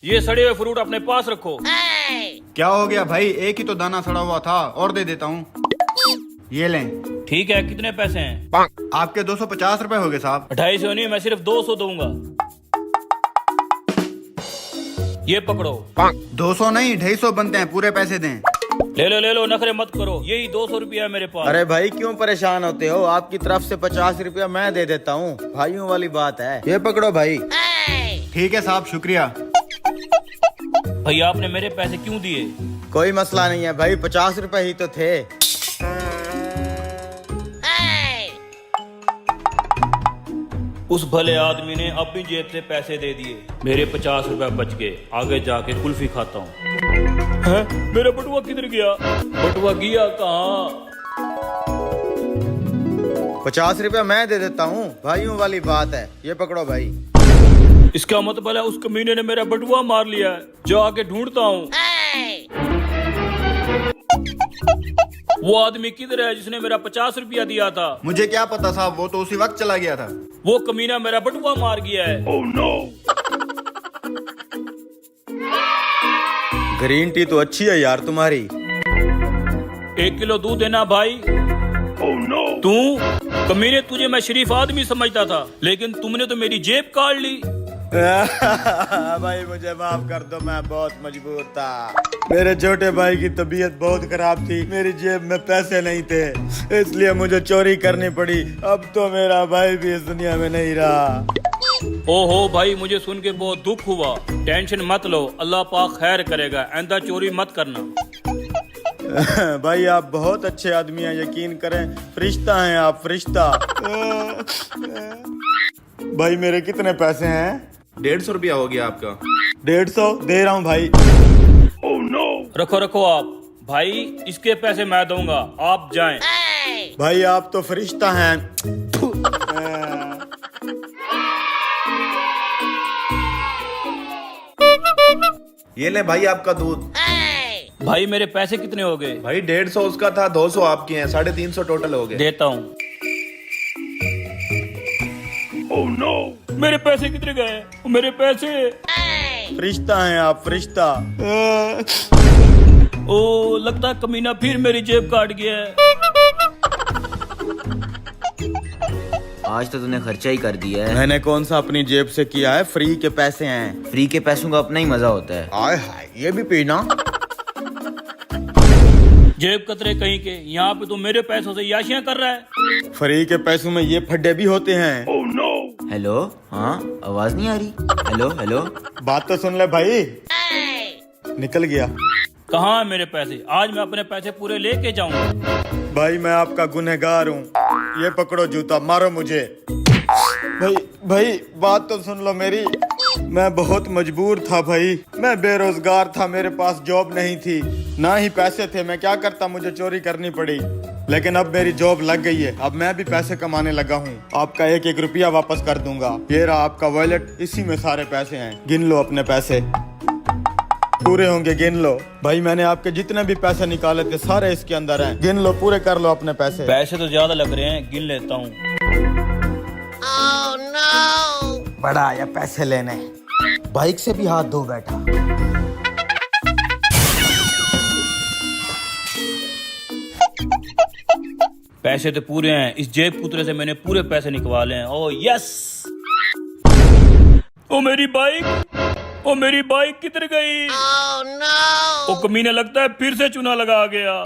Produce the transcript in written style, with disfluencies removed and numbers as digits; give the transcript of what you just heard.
ये सड़े हुए फ्रूट अपने पास रखो। क्या हो गया भाई, एक ही तो दाना सड़ा हुआ था, और दे देता हूँ। ये लें। ठीक है, कितने पैसे हैं? आपके 250 रुपए हो गए साहब। 250 नहीं, मैं सिर्फ 200 दूंगा। ये पकड़ो। 200 नहीं, 250 बनते हैं, पूरे पैसे दें। ले लो, नखरे मत करो, यही 200 रुपया है मेरे पास। अरे भाई क्यों परेशान होते हो, आपकी तरफ से 50 रुपया मैं दे देता हूँ, भाइयों वाली बात है। ये पकड़ो भाई। ठीक है साहब, शुक्रिया। भैया आपने मेरे पैसे क्यों दिए? कोई मसला नहीं है भाई, 50 रुपए ही तो थे। उस भले आदमी ने अपनी जेब से पैसे दे दिए, मेरे 50 रुपए बच गए। आगे जाके कुल्फी खाता हूँ। मेरा बटुआ किधर गया? बटुआ गया कहाँ? 50 रुपया मैं दे देता हूँ, भाइयों वाली बात है। ये पकड़ो भाई। इसका मतलब है उस कमीने ने मेरा बटुआ मार लिया है। जाके ढूंढता हूँ। वो आदमी किधर है जिसने मेरा 50 रुपया दिया था? मुझे क्या पता साहब, वो तो उसी वक्त चला गया था। वो कमीना मेरा बटुआ मार गया है। Oh, no. ग्रीन टी तो अच्छी है यार तुम्हारी। 1 किलो दूध देना भाई। Oh, no. तू कमीने, तुझे मैं शरीफ आदमी समझता था, लेकिन तुमने तो मेरी जेब काट ली। भाई मुझे माफ कर दो, मैं बहुत मजबूर था। मेरे छोटे भाई की तबीयत बहुत खराब थी, मेरी जेब में पैसे नहीं थे, इसलिए मुझे चोरी करनी पड़ी। अब तो मेरा भाई भी इस दुनिया में नहीं रहा। ओहो भाई, मुझे सुन के बहुत दुख हुआ। टेंशन मत लो, अल्लाह पाक खैर करेगा, आइंदा चोरी मत करना। भाई आप बहुत अच्छे आदमी हैं, यकीन करें, फरिश्ता हैं आप, फरिश्ता। भाई मेरे कितने पैसे हैं? 150 रुपया हो गया आपका। 150 दे रहा हूँ भाई। Oh, no. रखो आप भाई, इसके पैसे मैं दूंगा, आप जाएं। भाई आप तो फरिश्ता हैं। ये ले भाई आपका दूध। भाई मेरे पैसे कितने हो गए? भाई 150 उसका था, 200 आपके हैं, 350 टोटल हो गए। देता हूँ। Oh, no. मेरे पैसे कितने गए? मेरे पैसे। फरिश्ता हैं आप, फरिश्ता। ओ, लगता है कमीना फिर मेरी जेब काट गया है। आज तो तूने खर्चा ही कर दिया है। मैंने कौन सा अपनी जेब से किया है, फ्री के पैसे हैं। फ्री के पैसों का अपना ही मजा होता है। आय हाय, ये भी पीना। जेब कतरे कहीं के, यहाँ पे तो मेरे पैसों से याशियां कर रहा है। फ्री के पैसों में ये फड्डे भी होते हैं। Oh, no. हेलो, हाँ आवाज नहीं आ रही? हेलो। बात तो सुन ले भाई। निकल गया। कहाँ है मेरे पैसे? आज मैं अपने पैसे पूरे लेके जाऊंगा। भाई मैं आपका गुनहगार हूँ, ये पकड़ो जूता, मारो मुझे। भाई बात तो सुन लो मेरी। मैं बहुत मजबूर था भाई, मैं बेरोजगार था, मेरे पास जॉब नहीं थी, ना ही पैसे थे। मैं क्या करता, मुझे चोरी करनी पड़ी, लेकिन अब मेरी जॉब लग गई है, अब मैं भी पैसे कमाने लगा हूँ। आपका 1-1 रुपया वापस कर दूंगा। ये रहा आपका वॉलेट, इसी में सारे पैसे हैं, गिन लो अपने पैसे, पूरे होंगे, गिन लो। भाई मैंने आपके जितने भी पैसे निकाले थे सारे इसके अंदर हैं, गिन लो, पूरे कर लो अपने पैसे। पैसे तो ज्यादा लग रहे हैं, गिन लेता हूँ। Oh, no. बड़ा आया पैसे लेने, बाइक से भी हाथ धो बैठा। पैसे तो पूरे हैं, इस जेब पुतरे से मैंने पूरे पैसे निकलवा हैं। Oh yes. ओ मेरी बाइक किधर गई? Oh, no. ओ कमीने, लगता है फिर से चूना लगा गया।